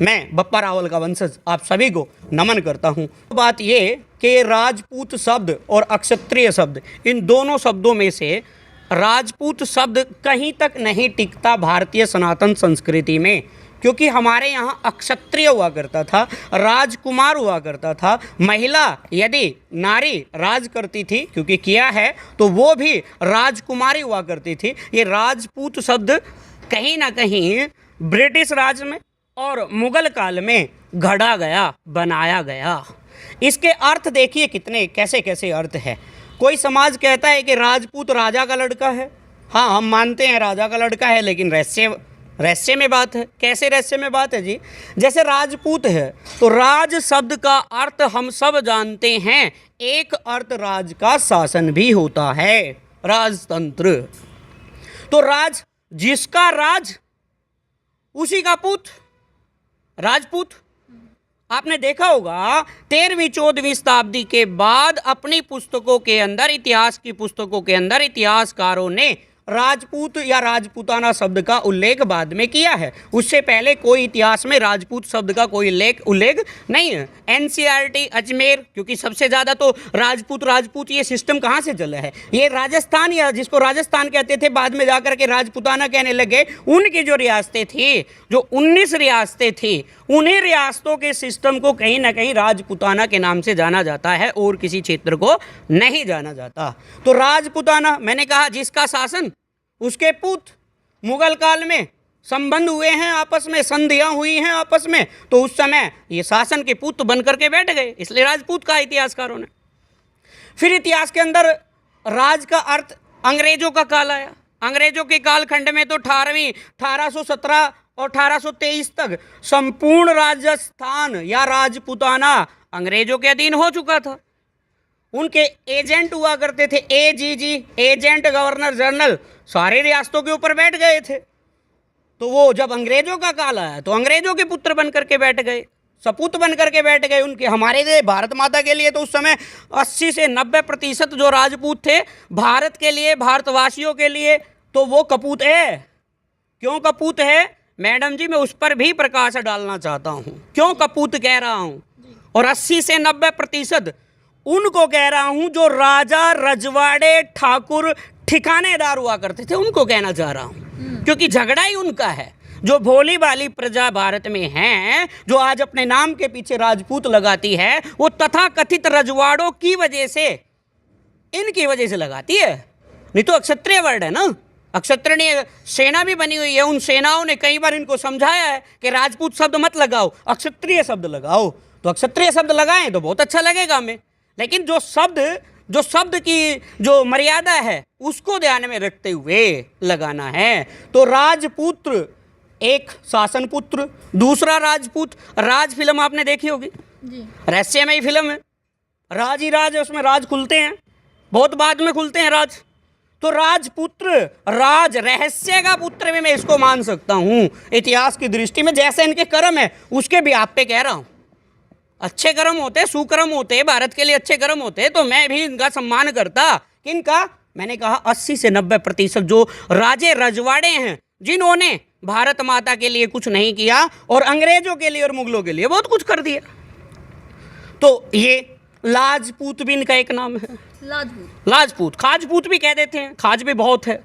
मैं बप्पा रावल का वंशज आप सभी को नमन करता हूँ। बात ये कि राजपूत शब्द और अक्षत्रिय शब्द, इन दोनों शब्दों में से राजपूत शब्द कहीं तक नहीं टिकता भारतीय सनातन संस्कृति में, क्योंकि हमारे यहाँ अक्षत्रिय हुआ करता था, राजकुमार हुआ करता था। महिला यदि नारी राज करती थी, क्योंकि किया है, तो वो भी राजकुमारी हुआ करती थी। ये राजपूत शब्द कहीं ना कहीं ब्रिटिश राज में और मुगल काल में घड़ा गया, बनाया गया। इसके अर्थ देखिए कितने कैसे कैसे अर्थ है। कोई समाज कहता है कि राजपूत राजा का लड़का है। हाँ, हम मानते हैं राजा का लड़का है, लेकिन रहस्य में बात है। कैसे रहस्य में बात है जी? जैसे राजपूत है तो राज शब्द का अर्थ हम सब जानते हैं। एक अर्थ राज का शासन भी होता है, राजतंत्र। तो राज, जिसका राज उसी का पूत, राजपूत। आपने देखा होगा 13वीं-14वीं शताब्दी के बाद अपनी पुस्तकों के अंदर, इतिहास की पुस्तकों के अंदर इतिहासकारों ने राजपूत या राजपूताना शब्द का उल्लेख बाद में किया है। उससे पहले कोई इतिहास में राजपूत शब्द का कोई उल्लेख नहीं है। एनसीईआरटी अजमेर, क्योंकि सबसे ज़्यादा तो राजपूत ये सिस्टम कहाँ से चला है? ये राजस्थान, या जिसको राजस्थान कहते थे बाद में जाकर के राजपूताना कहने लगे, उनकी जो रियासतें थी, जो 19 रियासतें थी, उन्हीं रियासतों के सिस्टम को कहीं ना कहीं राजपूताना के नाम से जाना जाता है और किसी क्षेत्र को नहीं जाना जाता। तो राजपूताना, मैंने कहा जिसका शासन उसके पूत, मुगल काल में संबंध हुए हैं आपस में, संधियां हुई हैं आपस में, तो उस समय ये शासन के पुत्र बन करके बैठ गए, इसलिए राजपूत कहा इतिहासकारों ने। फिर इतिहास के अंदर राज का अर्थ अंग्रेजों का काल आया। अंग्रेजों के कालखंड में तो 1817 और 1823 तक संपूर्ण राजस्थान या राजपूताना अंग्रेजों के अधीन हो चुका था। उनके एजेंट हुआ करते थे, एजीजी, एजेंट गवर्नर जनरल, सारे रियासतों के ऊपर बैठ गए थे। तो वो जब अंग्रेजों का काल आया तो अंग्रेजों के पुत्र बन करके बैठ गए, सपूत बन करके बैठ गए उनके। हमारे लिए, भारत माता के लिए तो उस समय 80 से 90% जो राजपूत थे, भारत के लिए, भारतवासियों के लिए तो वो कपूत है। क्यों कपूत है मैडम जी? मैं उस पर भी प्रकाश डालना चाहता हूँ, क्यों कपूत कह रहा हूँ। और 80 से 90% उनको कह रहा हूं जो राजा, रजवाड़े, ठाकुर, ठिकानेदार हुआ करते थे, उनको कहना चाह रहा हूं, क्योंकि झगड़ा ही उनका है। जो भोली भाली प्रजा भारत में है, जो आज अपने नाम के पीछे राजपूत लगाती है, वो तथाकथित रजवाड़ों की वजह से, इनकी वजह से लगाती है। नहीं तो अक्षत्रिय वर्ड है ना, अक्षत्रिय सेना भी बनी हुई है। उन सेनाओं ने कई बार इनको समझाया है कि राजपूत शब्द मत लगाओ, अक्षत्रिय शब्द लगाओ। तो अक्षत्रिय शब्द लगाएं तो बहुत अच्छा लगेगा हमें, लेकिन जो शब्द की जो मर्यादा है उसको ध्यान में रखते हुए लगाना है। तो राजपुत्र एक शासन पुत्र, दूसरा राजपूत। राज फिल्म आपने देखी होगी जी, रहस्यमयी फिल्म है। राज ही राज है, उसमें राज खुलते हैं, बहुत बाद में खुलते हैं राज। तो राजपुत्र, राज, रहस्य का पुत्र भी मैं इसको मान सकता हूँ इतिहास की दृष्टि में। जैसे इनके कर्म है उसके भी आप पे कह रहा हूँ, अच्छे कर्म होते, सुकर्म होते, भारत के लिए अच्छे कर्म होते, तो मैं भी इनका सम्मान करता। किनका? मैंने कहा 80 से 90% जो राजे रजवाड़े हैं, जिन्होंने भारत माता के लिए कुछ नहीं किया और अंग्रेजों के लिए और मुगलों के लिए बहुत कुछ कर दिया। तो ये लाजपूत भी इनका एक नाम है। लाजपूत, खाजपूत भी कह देते हैं, खाज भी बहुत है।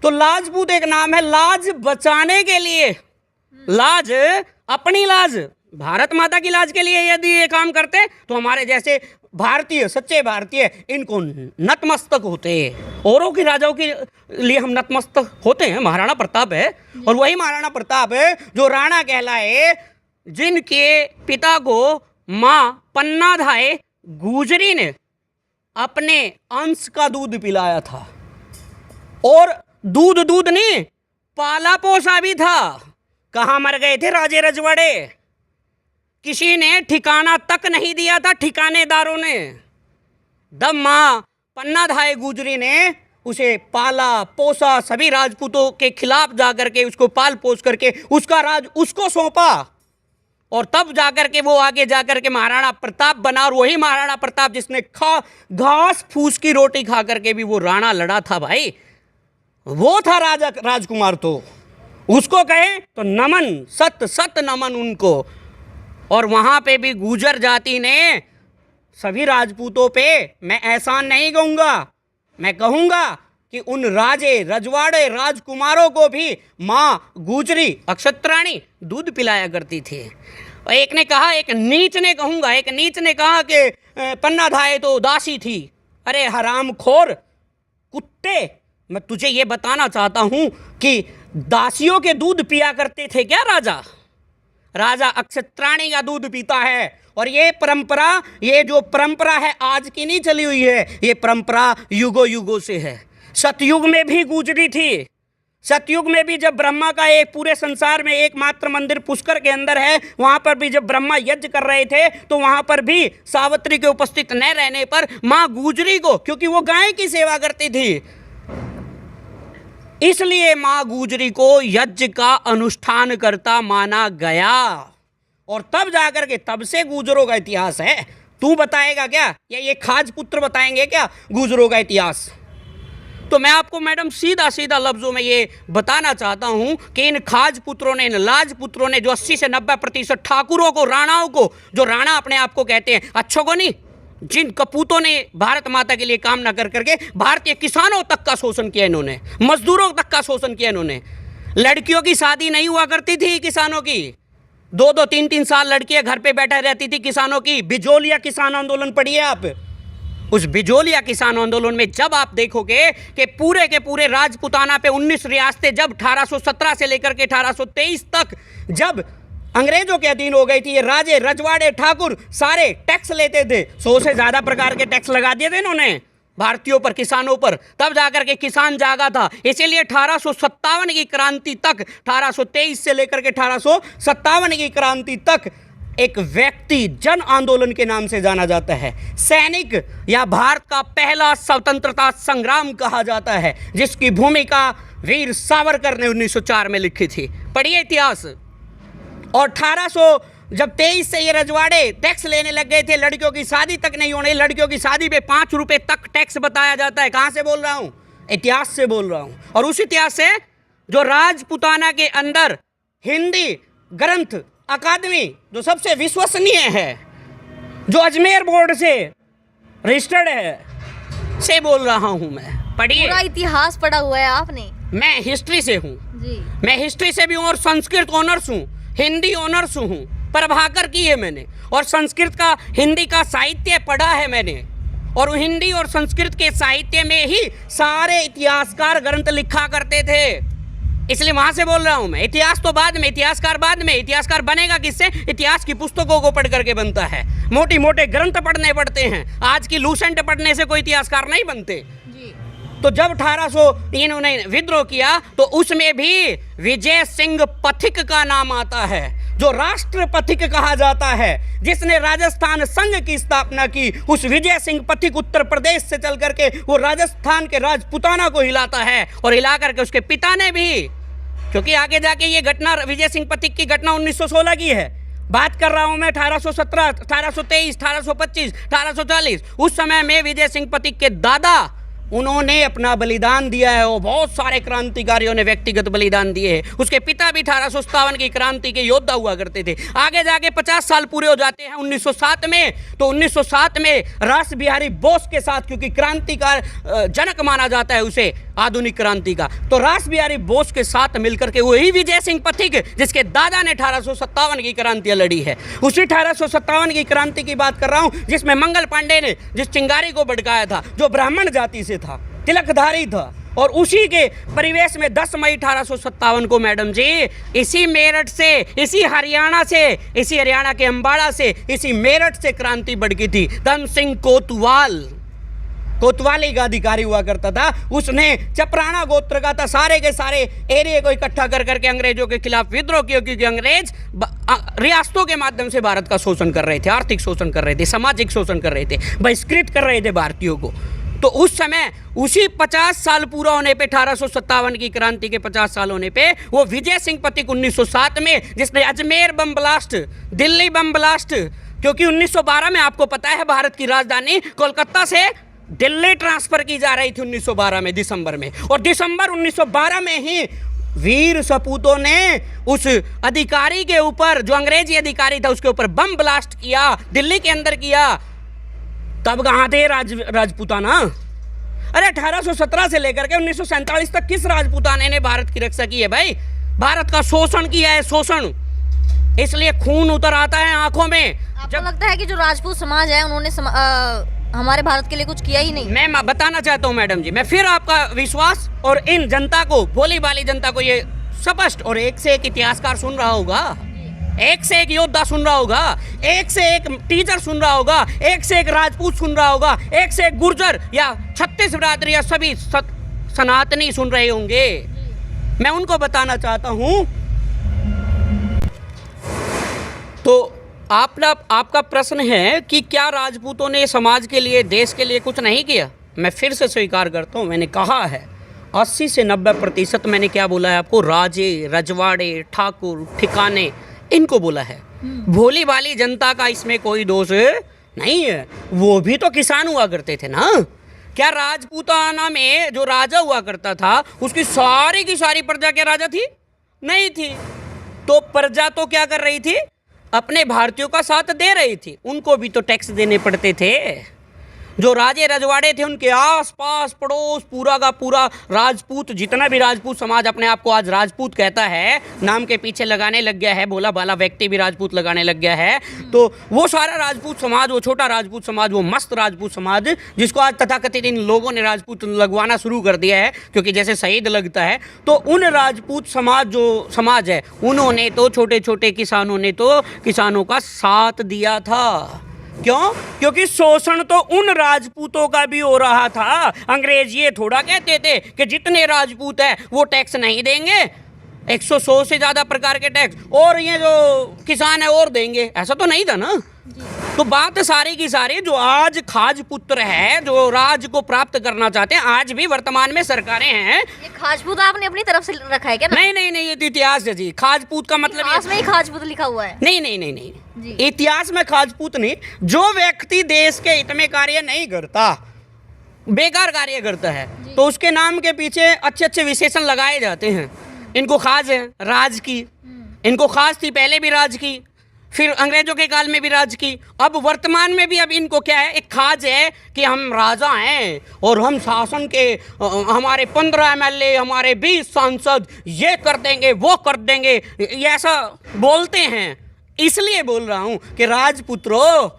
तो लाजपूत एक नाम है। लाज बचाने के लिए, लाज, अपनी लाज, भारत माता की लाज के लिए यदि ये काम करते तो हमारे जैसे भारतीय, सच्चे भारतीय, इनको नतमस्तक होते। औरों की राजाओं के लिए हम नतमस्तक होते हैं। महाराणा प्रताप है, और वही महाराणा प्रताप है जो राणा कहलाए, जिनके पिता को माँ पन्नाधाय गुजरी ने अपने अंश का दूध पिलाया था। और दूध नहीं, पाला पोसा भी था। कहाँ मर गए थे राजे रजवाड़े? किसी ने ठिकाना तक नहीं दिया था, ठिकानेदारों ने। दम माँ पन्नाधाय गुजरी ने उसे पाला पोसा, सभी राजपूतों के खिलाफ जाकर के उसको पाल पोस करके उसका राज उसको सौंपा, और तब जाकर के वो आगे जाकर के महाराणा प्रताप बना। और वही महाराणा प्रताप जिसने घास फूस की रोटी खा करके भी वो राणा लड़ा था भाई, वो था राजा, राजकुमार। तो उसको कहें तो नमन, सत सत नमन उनको। और वहाँ पे भी गुर्जर जाति ने सभी राजपूतों पे मैं एहसान नहीं कहूँगा, मैं कहूँगा कि उन राजे रजवाड़े राजकुमारों को भी माँ गुजरी अक्षत्राणी दूध पिलाया करती थी। और एक ने कहा, एक नीच ने कहूँगा, एक नीच ने कहा कि पन्ना धाये तो दासी थी। अरे हरामखोर कुत्ते, मैं तुझे ये बताना चाहता हूँ कि दासियों के दूध पिया करते थे क्या राजा? राजा अक्षत्राणी का दूध पीता है। और ये परंपरा, ये जो परंपरा है आज की नहीं चली हुई है, ये परंपरा युगों युगों से है। सतयुग में भी गुजरी थी। सतयुग में भी जब ब्रह्मा का एक पूरे संसार में एकमात्र मंदिर पुष्कर के अंदर है, वहाँ पर भी जब ब्रह्मा यज्ञ कर रहे थे तो वहाँ पर भी सावित्री के उपस्थित न रहने पर माँ गुजरी को, क्योंकि वो गाय की सेवा करती थी, इसलिए माँ गुजरी को यज्ञ का अनुष्ठान करता माना गया। और तब जाकर के, तब से गुजरों का इतिहास है। तू बताएगा क्या, या ये खाज पुत्र बताएंगे क्या गुजरों का इतिहास? तो मैं आपको मैडम सीधा सीधा लफ्जों में ये बताना चाहता हूं कि इन खाज पुत्रों ने, इन लाज पुत्रों ने, जो 80 से 90% ठाकुरों को, राणाओं को, जो राणा अपने आप को कहते हैं, अच्छों को नहीं, जिन कपूतों ने भारत माता के लिए काम ना कर करके भारतीय किसानों तक का शोषण किया इन्होंने, मजदूरों तक का शोषण किया इन्होंने। लड़कियों की शादी नहीं हुआ करती थी किसानों की, 2-2, 3-3 साल लड़कियां घर पे बैठे रहती थी किसानों की। बिजोलिया किसान आंदोलन पढ़िए आप। उस बिजोलिया किसान आंदोलन में जब आप देखोगे कि पूरे के पूरे राजपुताना पे 19 रियासतें जब 1817 से लेकर के 1823 तक जब अंग्रेजों के अधीन हो गई थी, ये राजे रजवाड़े ठाकुर सारे टैक्स लेते थे, 100 से ज़्यादा प्रकार के टैक्स लगा दिए थे इन्होंने भारतीयों पर, किसानों पर। तब जाकर के किसान जागा था। इसीलिए 1857 की क्रांति तक, 1823 से लेकर के 1857 की क्रांति तक एक व्यक्ति जन आंदोलन के नाम से जाना जाता है। सैनिक या भारत का पहला स्वतंत्रता संग्राम कहा जाता है, जिसकी भूमिका वीर सावरकर ने 1904 में लिखी थी। पढ़िए इतिहास। और 1823 से ये रजवाड़े टैक्स लेने लग गए थे, लड़कियों की शादी तक नहीं होने, लड़कियों की शादी पे 5 रुपए तक टैक्स बताया जाता है। कहाँ से बोल रहा हूँ? इतिहास से बोल रहा हूँ। और उस इतिहास से जो राजपुताना के अंदर हिंदी ग्रंथ अकादमी, जो सबसे विश्वसनीय है, जो अजमेर बोर्ड से रजिस्टर्ड है, से बोल रहा हूँ मैं। पढ़िए। पूरा इतिहास पढ़ा हुआ है आपने? मैं हिस्ट्री से हूँ जी। मैं हिस्ट्री से भी हूँ और संस्कृत ऑनर्स हूँ, हिंदी ऑनर्स हूँ, प्रभाकर की है मैंने। और संस्कृत का, हिंदी का साहित्य पढ़ा है मैंने। और हिंदी और संस्कृत के साहित्य में ही सारे इतिहासकार ग्रंथ लिखा करते थे, इसलिए वहां से बोल रहा हूं मैं। इतिहास तो बाद में, इतिहासकार बाद में। इतिहासकार बनेगा किससे? इतिहास की पुस्तकों को पढ़ करके बनता है। मोटी मोटे ग्रंथ पढ़ने पड़ते हैं। आज की लूसेंट पढ़ने से कोई इतिहासकार नहीं बनते जी। तो जब 1800 इन्होंने विद्रोह किया तो उसमें भी विजय सिंह पथिक का नाम आता है, जो राष्ट्र पथिक कहा जाता है, जिसने राजस्थान संघ की स्थापना की। उस विजय सिंह पथिक उत्तर प्रदेश से चल करके वो राजस्थान के राजपुताना को हिलाता है। और हिला करके उसके पिता ने भी, क्योंकि आगे जाके ये घटना, विजय सिंह पथिक की घटना 1916 की है, बात कर रहा हूं मैं 1817, 1823, 1825, 1840। उस समय में विजय सिंह पथिक के दादा, उन्होंने अपना बलिदान दिया है। और बहुत सारे क्रांतिकारियों ने व्यक्तिगत बलिदान दिए हैं। उसके पिता भी 1857 की क्रांति के योद्धा हुआ करते थे। आगे जाके 50 साल पूरे हो जाते हैं 1907 में। तो 1907 में रास बिहारी बोस के साथ, क्योंकि क्रांति का जनक माना जाता है उसे, आधुनिक क्रांति का, तो रास बिहारी बोस के साथ मिलकर के वही विजय सिंह पथिक, जिसके दादा ने 1857 की क्रांतियां लड़ी है, उसी 1857 की क्रांति की बात कर रहा हूं, जिसमें मंगल पांडे ने जिस चिंगारी को भड़काया था, जो ब्राह्मण जाति से था, तिलकधारी था। और उसी के परिवेश में 10 मई 1857 को मैडम जी, इसी मेरठ से, इसी हरियाणा से, इसी हरियाणा के अंबाड़ा से, इसी मेरठ से क्रांति भड़की थी। धन सिंह कोतवाली का अधिकारी हुआ करता था। उसने चपराना गोत्र का था, सारे के सारे एरिया को इकट्ठा कर करके अंग्रेजों के खिलाफ विद्रोह किया, क्योंकि अंग्रेज रियासतों के माध्यम से भारत का शोषण कर रहे थे, आर्थिक शोषण कर रहे थे, सामाजिक शोषण कर रहे थे, बहिष्कृत कर रहे थे भारतीयों को। तो उस समय उसी 50 साल पूरा होने पे, 1857 की क्रांति के 50 साल होने पे, वो विजय सिंह पथिक 1907 में, जिसने Ajmer bomb blast, Delhi bomb blast, क्योंकि 1912 में आपको पता है भारत की राजधानी कोलकाता से दिल्ली ट्रांसफर की जा रही थी 1912 में, दिसंबर में। और दिसंबर 1912 में ही वीर सपूतों ने उस अधिकारी के ऊपर, जो अंग्रेजी अधिकारी था, उसके ऊपर बम ब्लास्ट किया, दिल्ली के अंदर किया। तब कहाँ थे राजपूताना? अरे 1817 से लेकर के 1947 तक किस राजपूताने ने भारत की रक्षा की है भाई? भारत का शोषण किया है, शोषण। इसलिए खून उतर आता है आंखों में। आपको लगता है कि जो राजपूत समाज है उन्होंने हमारे भारत के लिए कुछ किया ही नहीं? मैं बताना चाहता हूँ मैडम जी, मैं फिर आपका विश्वास और इन जनता को, भोली भाली जनता को ये स्पष्ट, और एक से एक इतिहासकार सुन रहा होगा, एक से एक योद्धा सुन रहा होगा, एक से एक टीचर सुन रहा होगा, एक से एक राजपूत सुन रहा होगा, एक से एक गुर्जर या छत्तीस बिरादरी या सभी सनातनी सुन रहे होंगे। मैं उनको बताना चाहता हूं। तो आपका प्रश्न है कि क्या राजपूतों ने समाज के लिए, देश के लिए कुछ नहीं किया? मैं फिर से स्वीकार करता हूं, मैंने कहा है 80 से 90% मैंने क्या बोला है आपको? राजे, रजवाड़े, ठाकुर, ठिकाने, इनको बोला है। भोली भाली जनता का इसमें कोई दोष नहीं है। वो भी तो किसान हुआ करते थे ना। क्या राजपूताना में जो राजा हुआ करता था उसकी सारी की सारी प्रजा क्या राजा थी? नहीं थी। तो प्रजा तो क्या कर रही थी? अपने भारतीयों का साथ दे रही थी। उनको भी तो टैक्स देने पड़ते थे। जो राजे रजवाड़े थे उनके आस पास पड़ोस पूरा का पूरा राजपूत, जितना भी राजपूत समाज अपने आप को आज राजपूत कहता है, नाम के पीछे लगाने लग गया है, भोला भाला व्यक्ति भी राजपूत लगाने लग गया है, तो वो सारा राजपूत समाज, वो छोटा राजपूत समाज, वो मस्त राजपूत समाज, जिसको आज तथाकथित इन लोगों ने राजपूत लगवाना शुरू कर दिया है क्योंकि जैसे शहीद लगता है, तो उन राजपूत समाज, जो समाज है, उन्होंने तो छोटे छोटे किसानों ने तो किसानों का साथ दिया था। क्यों? क्योंकि शोषण तो उन राजपूतों का भी हो रहा था। अंग्रेज ये थोड़ा कहते थे कि जितने राजपूत है वो टैक्स नहीं देंगे, 100 से ज्यादा प्रकार के टैक्स, और ये जो किसान है और देंगे, ऐसा तो नहीं था ना। तो बात सारी की सारी, जो आज खाज पुत्र है, जो राज को प्राप्त करना चाहते हैं, आज भी वर्तमान में सरकारें हैं। ये खाजपूत आपने अपनी तरफ से रखा है क्या? नहीं नहीं नहीं, ये तो इतिहास है जी। खाजपूत का मतलब इतिहास में ही खाजपूत लिखा हुआ है? नहीं नहीं नहीं नहीं, इतिहास में खाजपूत नहीं। जो व्यक्ति देश के हित में कार्य नहीं करता, बेकार कार्य करता है, तो उसके नाम के पीछे अच्छे अच्छे विशेषण लगाए जाते हैं। इनको खाज है, राज की, इनको खास थी, पहले भी राज की, फिर अंग्रेजों के काल में भी राज की, अब वर्तमान में भी अब इनको क्या है? एक खाज है कि हम राजा हैं और हम शासन के, हमारे 15 MLA, हमारे 20 सांसद ये कर देंगे, वो कर देंगे, ये ऐसा बोलते हैं। इसलिए बोल रहा हूं कि राजपुत्रों,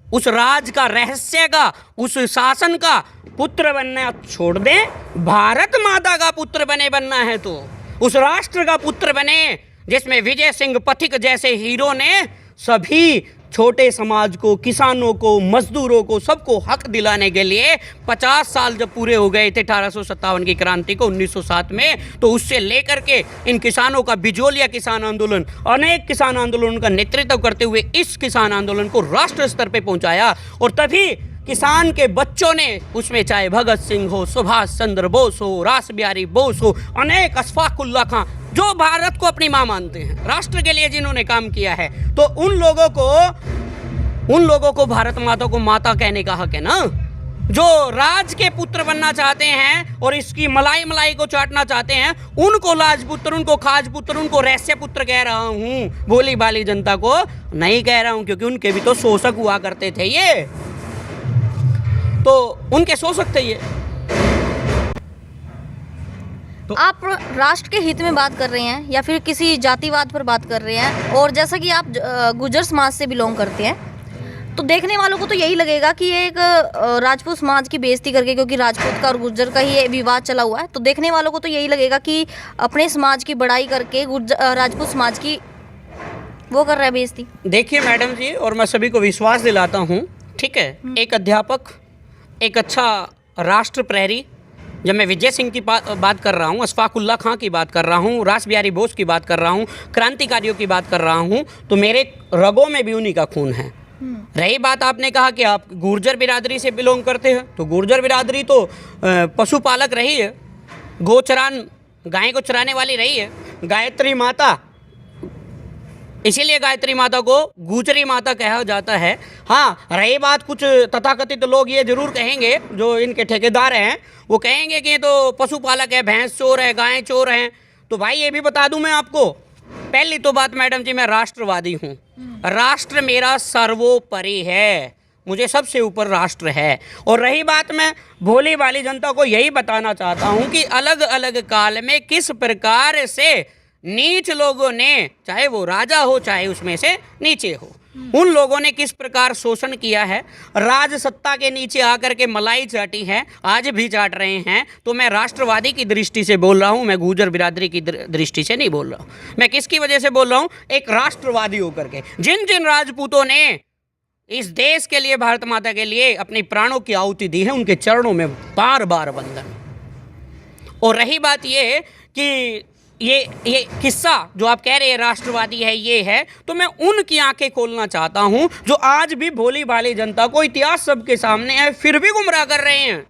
उस राज का, रहस्य का, उस शासन का पुत्र बनना छोड़ दें। भारत माता का पुत्र बने, बनना है तो उस राष्ट्र का पुत्र बने जिसमें विजय सिंह पथिक जैसे हीरो ने सभी छोटे समाज को, किसानों को, मजदूरों को, सबको हक दिलाने के लिए 50 साल जब पूरे हो गए थे 1857 की क्रांति को 1907 में, तो उससे लेकर के इन किसानों का बिजोलिया किसान आंदोलन, अनेक किसान आंदोलन का नेतृत्व करते हुए इस किसान आंदोलन को राष्ट्र स्तर पे पहुंचाया। और तभी किसान के बच्चों ने उसमें, चाहे भगत सिंह हो, सुभाष चंद्र बोस हो, रास बिहारी बोस हो, अनेक, अशफाक उल्लाह खां, जो भारत को अपनी माँ मानते हैं, राष्ट्र के लिए जिन्होंने काम किया है, तो उन लोगों को भारत माता को माता कहने का हक है ना। जो राज के पुत्र बनना चाहते हैं और इसकी मलाई को चाटना चाहते हैं, उनको राजपुत्र, उनको खाजपुत्र, उनको रहस्य पुत्र कह रहा हूँ। भोली भाली जनता को नहीं कह रहा हूँ, क्योंकि उनके भी तो शोषक हुआ करते थे, ये तो उनके शोषक थे ये। तो आप राष्ट्र के हित में बात कर रहे हैं या फिर किसी जातिवाद पर बात कर रहे हैं, और जैसा कि आप गुर्जर समाज से बिलोंग करते हैं, तो देखने वालों को तो यही लगेगा कि ये एक राजपूत समाज की बेइज्जती करके, क्योंकि राजपूत का और गुर्जर का ही विवाद चला हुआ है, तो देखने वालों को तो यही लगेगा कि अपने समाज की बड़ाई करके राजपूत समाज की वो कर रहा है बेइज्जती। देखिए मैडम जी, और मैं सभी को विश्वास दिलाता हूँ, ठीक है, एक अध्यापक, एक अच्छा राष्ट्र प्रहरी, जब मैं विजय सिंह की बात कर रहा हूँ, अशफाक उल्लाह खां की बात कर रहा हूँ, रास बिहारी बोस की बात कर रहा हूँ, क्रांतिकारियों की बात कर रहा हूँ, तो मेरे रगों में भी उन्हीं का खून है। रही बात, आपने कहा कि आप गुर्जर बिरादरी से बिलोंग करते हैं, तो गुर्जर बिरादरी तो पशुपालक रही है, गोचरान, गाय को चराने वाली रही है, गायत्री माता, इसीलिए गायत्री माता को गुजरी माता कहा जाता है। हाँ, रही बात, कुछ तथाकथित लोग ये जरूर कहेंगे, जो इनके ठेकेदार हैं, वो कहेंगे कि ये तो पशुपालक है, भैंस चोर है, गाय चोर हैं, तो भाई ये भी बता दूं मैं आपको, पहली तो बात मैडम जी, मैं राष्ट्रवादी हूँ। राष्ट्र मेरा सर्वोपरि है, मुझे सबसे ऊपर राष्ट्र है। और रही बात, मैं भोली भाली जनता को यही बताना चाहता हूँ कि अलग अलग काल में किस प्रकार से नीच लोगों ने, चाहे वो राजा हो चाहे उसमें से नीचे हो, उन लोगों ने किस प्रकार शोषण किया है, राज सत्ता के नीचे आकर के मलाई चाटी है, आज भी चाट रहे हैं। तो मैं राष्ट्रवादी की दृष्टि से बोल रहा हूँ, मैं गुर्जर बिरादरी की दृष्टि से नहीं बोल रहा हूँ। मैं किसकी वजह से बोल रहा हूँ, एक राष्ट्रवादी होकर के। जिन जिन राजपूतों ने इस देश के लिए, भारत माता के लिए अपनी प्राणों की आहुति दी है, उनके चरणों में बार बार वंदन। और रही बात ये कि ये किस्सा जो आप कह रहे हैं राष्ट्रवादी है, ये है, तो मैं उनकी आंखें खोलना चाहता हूं जो आज भी भोली भाली जनता को इतिहास सबके सामने है फिर भी गुमराह कर रहे हैं।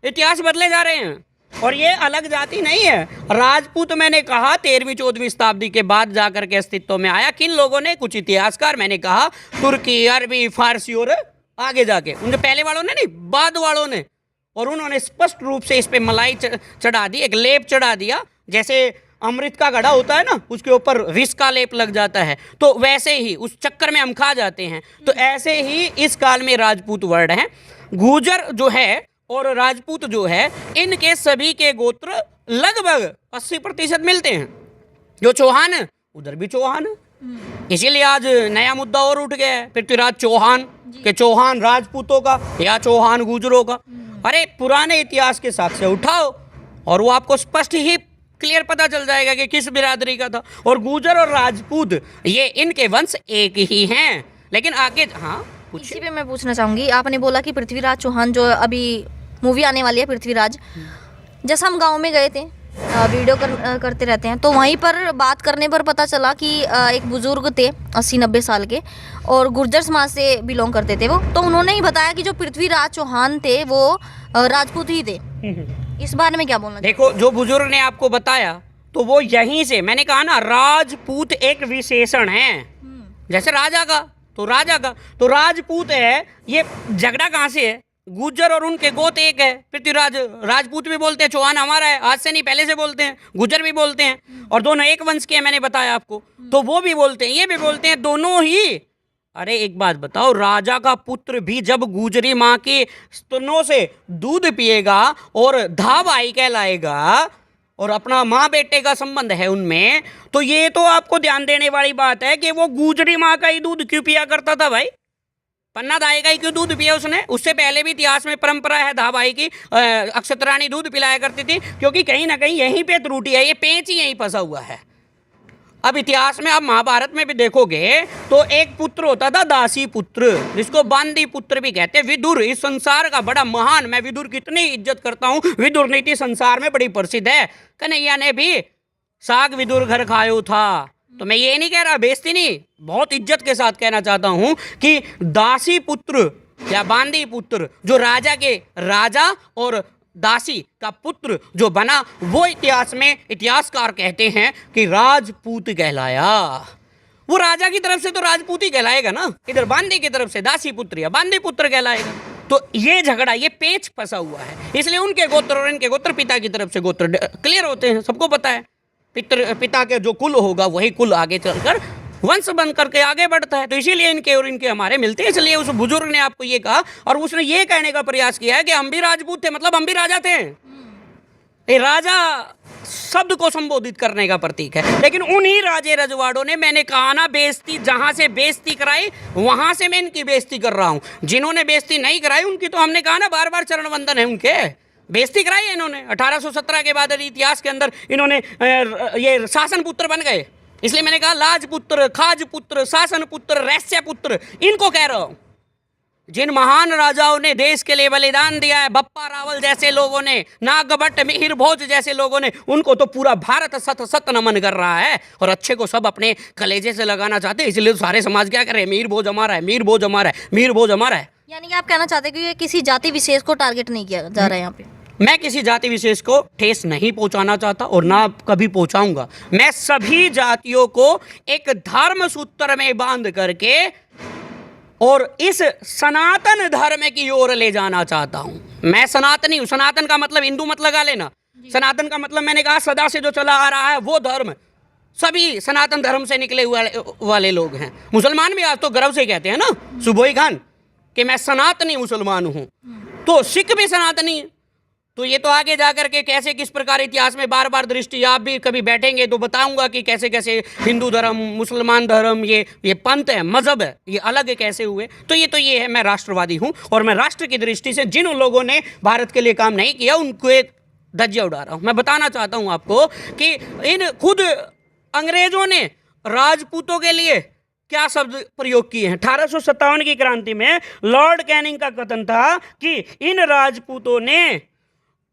इतिहास बदले जा रहे हैं। और ये अलग जाति नहीं है। राजपूत मैंने कहा 13वीं-14वीं शताब्दी के बाद जाकर के अस्तित्व में आया। किन लोगों ने? कुछ इतिहासकार, मैंने कहा तुर्की, अरबी, फारसी और आगे जाके उनके पहले वालों ने नहीं, बाद वालों ने। और उन्होंने स्पष्ट रूप से इस पे मलाई चढ़ा दी, एक लेप चढ़ा दिया। जैसे अमृत का घड़ा होता है ना, उसके ऊपर विष का लेप लग जाता है, तो वैसे ही उस चक्कर में हम खा जाते हैं। तो ऐसे ही इस काल में राजपूत वर्ड हैं। गुर्जर जो है और राजपूत जो है, इनके सभी के गोत्र लगभग 80% मिलते हैं। जो चौहान है उधर भी चौहान है। इसीलिए आज नया मुद्दा और उठ गया है, पृथ्वीराज चौहान के, चौहान राजपूतों का या चौहान गुर्जरों का। अरे पुराने इतिहास के साक्ष्य उठाओ और वो आपको स्पष्ट ही क्लियर पता चल जाएगा कि किस बिरादरी का था। और गुर्जर और राजपूत ये इनके वंश एक ही हैं। लेकिन आगे इसी पे मैं पूछना चाहूँगी, आपने बोला कि पृथ्वीराज चौहान, जो अभी मूवी आने वाली है पृथ्वीराज, जैसा हम गांव में गए थे, वीडियो करते रहते हैं, तो वहीं पर बात करने पर पता चला कि एक बुजुर्ग थे 80-90 साल के और गुर्जर समाज से बिलोंग करते थे वो, तो उन्होंने ही बताया कि जो पृथ्वीराज चौहान थे वो राजपूत ही थे। इस बारे में क्या बोलना? देखो, जो बुजुर्ग ने आपको बताया तो वो यहीं से, मैंने कहा ना, राजपूत एक विशेषण है। जैसे राजा का तो राजपूत है। ये झगड़ा कहाँ से है? गुर्जर और उनके गोत एक है। पृथ्वीराज राजपूत भी बोलते हैं, चौहान हमारा है, आज से नहीं पहले से बोलते हैं, गुर्जर भी बोलते हैं, और दोनों एक वंश के हैं, मैंने बताया आपको। तो वो भी बोलते हैं, ये भी बोलते हैं, दोनों ही। अरे एक बात बताओ, राजा का पुत्र भी जब गुजरी माँ के स्तनों से दूध पिएगा और धाबाई कहलाएगा और अपना माँ बेटे का संबंध है उनमें, तो ये तो आपको ध्यान देने वाली बात है कि वो गुजरी माँ का ही दूध क्यों पिया करता था भाई? पन्ना दाई का ही क्यों दूध पिया उसने? उससे पहले भी इतिहास में परंपरा है धाबाई की, अक्षतरानी दूध पिलाया करती थी, क्योंकि कहीं ना कहीं यहीं पे त्रुटि है, ये पेंच ही यहीं फंसा हुआ है। अब इतिहास में, अब महाभारत में भी देखोगे तो एक पुत्र होता था दासी पुत्र, जिसको बांदी पुत्र भी कहते हैं। विदुर इस संसार का बड़ा महान, मैं विदुर की इतनी इज्जत करता हूँ, विदुर नीति संसार में बड़ी प्रसिद्ध है। कन्हैया ने भी साग विदुर घर खायो था। तो मैं ये नहीं कह रहा, बेइज्जती नहीं, बहुत इज्जत के साथ कहना चाहता हूँ कि दासी पुत्र या बांदी पुत्र, जो राजा के राजा और दासी का पुत्र जो बना, वो इतिहास में इतिहासकार कहते हैं कि राजपूत कहलाया। वो राजा की तरफ से तो राजपूत ही कहलाएगा ना, इधर बांदी की तरफ से दासी पुत्र या बांदी पुत्र कहलाएगा। तो ये झगड़ा, ये पेच फंसा हुआ है। इसलिए उनके गोत्र और इनके गोत्र, पिता की तरफ से गोत्र क्लियर होते हैं, सबको पता है। पिता के जो कुल होगा वही कुल आगे चलकर वंश बन करके आगे बढ़ता है। तो इसीलिए इनके और इनके हमारे मिलते हैं। इसलिए उस बुजुर्ग ने आपको ये कहा और उसने ये कहने का प्रयास किया है कि हम भी राजपूत थे, मतलब हम भी राजा थे। ये राजा शब्द को संबोधित करने का प्रतीक है। लेकिन उन्हीं राजे रजवाड़ों ने, मैंने कहा ना, बेइज्जती, जहां से बेइज्जती कराई वहां से मैं इनकी बेइज्जती कर रहा हूं। जिन्होंने बेइज्जती नहीं कराई उनकी तो हमने कहा ना बार बार चरण वंदन है। उनके बेइज्जती कराई है इन्होंने। 1817 के बाद इतिहास के अंदर इन्होंने ये शासन पुत्र बन गए। इसलिए मैंने कहा लाजपुत्र, खाजपुत्र, शासन पुत्र, रहस्य पुत्र, इनको कह रहा हूं। जिन महान राजाओं ने देश के लिए बलिदान दिया है, बप्पा रावल जैसे लोगों ने, नागभट्ट, मिहिर भोज जैसे लोगों ने, उनको तो पूरा भारत सत सत नमन कर रहा है। और अच्छे को सब अपने कलेजे से लगाना चाहते हैं। इसलिए तो सारे समाज क्या कर रहे हैं? मिहिर भोज हमारा है, मिहिर भोज हमारा है, मिहिर भोज हमारा है। यानी कि आप कहना चाहते हैं कि ये किसी जाति विशेष को टारगेट नहीं किया जा रहा है यहाँ पे? मैं किसी जाति विशेष को ठेस नहीं पहुंचाना चाहता और ना कभी पहुंचाऊंगा। मैं सभी जातियों को एक धर्म सूत्र में बांध करके और इस सनातन धर्म की ओर ले जाना चाहता हूं। मैं सनातनी हूं। सनातन का मतलब हिंदू मत लगा लेना। सनातन का मतलब मैंने कहा सदा से जो चला आ रहा है वो धर्म, सभी सनातन धर्म से निकले हुए वाले लोग हैं। मुसलमान भी आज तो गर्व से कहते हैं ना, सुबोई खान, कि मैं सनातनी मुसलमान हूँ। तो सिख भी सनातनी है। तो ये तो आगे जाकर के कैसे किस प्रकार इतिहास में बार बार दृष्टि, आप भी कभी बैठेंगे तो बताऊंगा कि कैसे कैसे हिंदू धर्म, मुसलमान धर्म, ये पंथ है, मजहब है, ये अलग कैसे हुए। तो ये है, मैं राष्ट्रवादी हूँ और मैं राष्ट्र की दृष्टि से जिन लोगों ने भारत के लिए काम नहीं किया उनको एक धज्जिया उड़ा रहा हूँ। मैं बताना चाहता हूँ आपको कि इन खुद अंग्रेजों ने राजपूतों के लिए क्या शब्द प्रयोग किए हैं। 1857 की क्रांति में लॉर्ड कैनिंग का कथन था कि इन राजपूतों ने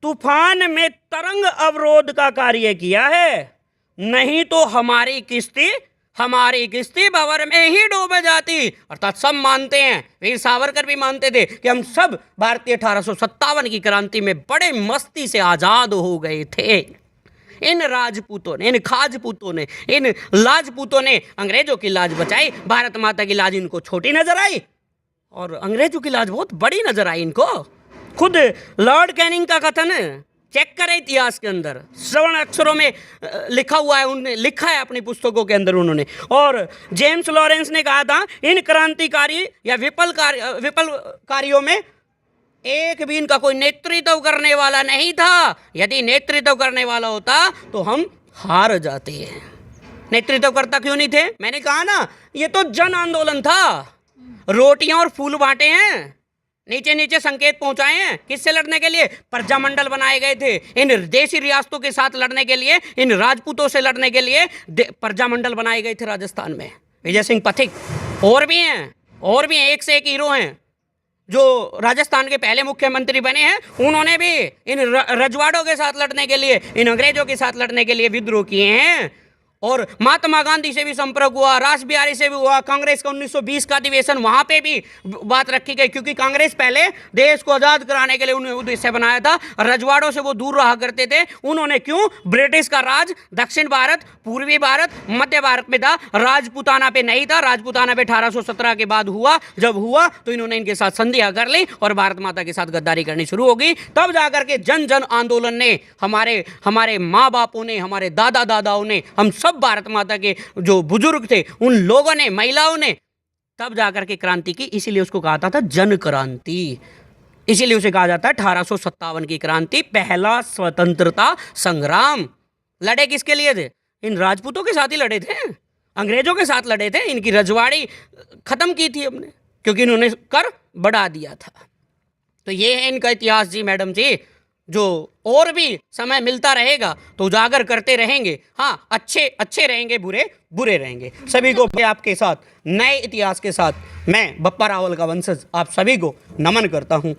तूफान में तरंग अवरोध का कार्य किया है, नहीं तो हमारी किस्ती भंवर में ही डूब जाती। अर्थात सब मानते हैं, वीर सावरकर भी मानते थे कि हम सब भारतीय 1857 की क्रांति में बड़े मस्ती से आजाद हो गए थे। इन राजपूतों ने, इन खाजपूतों ने, इन लाजपूतों ने अंग्रेजों की लाज बचाई। भारत माता की लाज इनको छोटी नजर आई और अंग्रेजों की लाज बहुत बड़ी नजर आई इनको। खुद लॉर्ड कैनिंग का कथन चेक करें इतिहास के अंदर, श्रवण अक्षरों में लिखा हुआ है, उन्होंने लिखा है अपनी पुस्तकों के अंदर उन्होंने। और जेम्स लॉरेंस ने कहा था इन क्रांतिकारी या विप्लवकारियों में एक भी इनका कोई नेतृत्व करने वाला नहीं था। यदि नेतृत्व करने वाला होता तो हम हार जाते हैं। नेतृत्वकर्ता क्यों नहीं थे? मैंने कहा ना, ये तो जन आंदोलन था। रोटियां और फूल बांटे हैं, नीचे नीचे संकेत पहुंचाए हैं। किससे लड़ने के लिए? प्रजामंडल बनाए गए थे। इन देशी रियासतों के साथ लड़ने के लिए, इन राजपूतों से लड़ने के लिए प्रजामंडल बनाए गए थे राजस्थान में। विजय सिंह पथिक और भी हैं, एक से एक हीरो हैं जो राजस्थान के पहले मुख्यमंत्री बने हैं। उन्होंने भी इन रजवाड़ों के साथ लड़ने के लिए, इन अंग्रेजों के साथ लड़ने के लिए विद्रोह किए हैं। और महात्मा गांधी से भी संपर्क हुआ, रास बिहारी से भी हुआ। कांग्रेस का 1920 का अधिवेशन, वहां पे भी बात रखी गई, क्योंकि कांग्रेस पहले देश को आजाद कराने के लिए उन्हें उद्देश्य बनाया था। रजवाड़ों से वो दूर रहा करते थे। उन्होंने क्यों? ब्रिटिश का राज दक्षिण भारत, पूर्वी भारत, मध्य भारत में था, राजपूताना पे नहीं था। राजपूताना पे 1817 के बाद हुआ। जब हुआ तो इन्होंने इनके साथ संधियां कर ली और भारत माता के साथ गद्दारी करनी शुरू हो गई। तब जाकर के जन जन आंदोलन ने, हमारे माँ बापों ने, हमारे दादा दादाओं ने, हम सब भारत माता के जो बुजुर्ग थे उन लोगों ने, महिलाओं ने तब जाकर के क्रांति की। इसीलिए उसको कहा था जन क्रांति, इसीलिए उसे कहा जाता है 1857 की क्रांति, पहला स्वतंत्रता संग्राम। लड़े किसके लिए थे? इन राजपूतों के साथ ही लड़े थे, अंग्रेजों के साथ लड़े थे। इनकी रजवाड़ी खत्म की थी हमने, क्योंकि इन्होंने कर बढ़ा दिया था। तो ये है इनका इतिहास जी, मैडम जी, जो और भी समय मिलता रहेगा तो उजागर करते रहेंगे। हाँ, अच्छे रहेंगे, बुरे रहेंगे। सभी को आपके साथ नए इतिहास के साथ मैं बप्पा रावल का वंशज आप सभी को नमन करता हूँ।